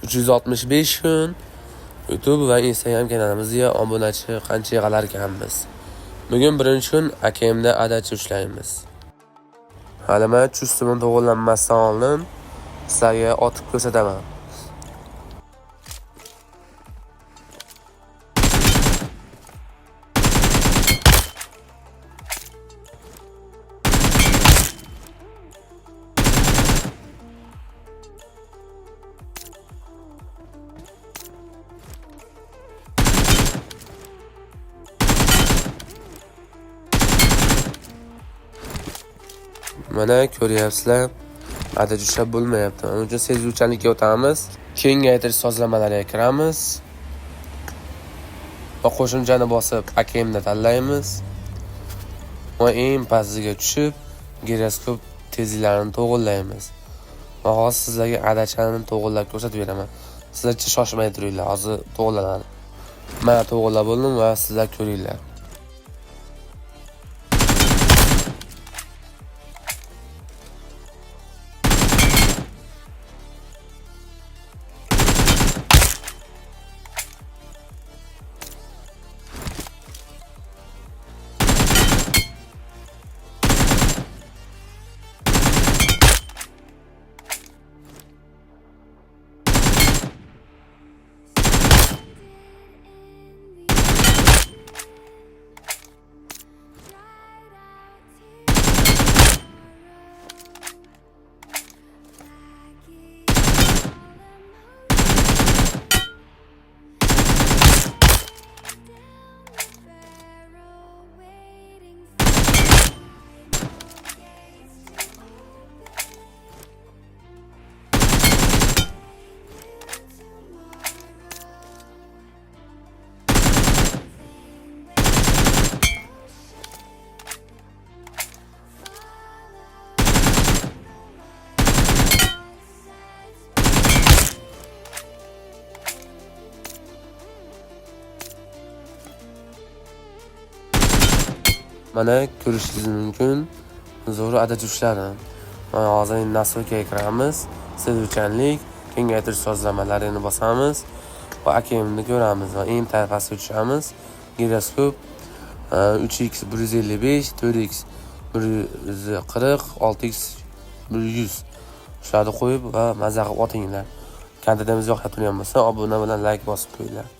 365 kun YouTube va Instagram kanalimizga obunachi qancha yig'alar ekanmiz. Bugun birinchi kun akamda adachi ushlaymiz. Hali men chustimni to'g'irlanmasdan oldin sizlarga otib ko'rsataman. Mana ko'ryapsizlar, adachi ushlab bo'lmayapti. Uning uchun sezuvchanlikka o'tamiz. Kengaytirish sozlamalariga kiramiz. Va qo'shimchani bosib AKMni tanlaymiz. Va eng pastiga tushib, giroskop tezliklarini to'g'irlaymiz. Va hozir sizlarga adachani to'g'irlab ko'rsatib beraman. Sizlarcha shoshmay turinglar, hozir to'g'irlanadi. Men to'g'irlab bo'ldim va sizlar ko'ringlar. Mana ko'rishingiz mumkin, zo'r adachi ushladim. Mana hozir nastroykaga kiramiz. Sezuvchanlik, kengaytirish sozlamalarini bosamiz va AKMni ko'ramiz va eng pastga tushamiz. Giroskop 3x 155, 4x 140, 6x 100 shularni qo'yib va mazza qilib otinglar. Kontentimiz yoqib turgan bo'lsa, obuna bilan like bosib qo'yinglar.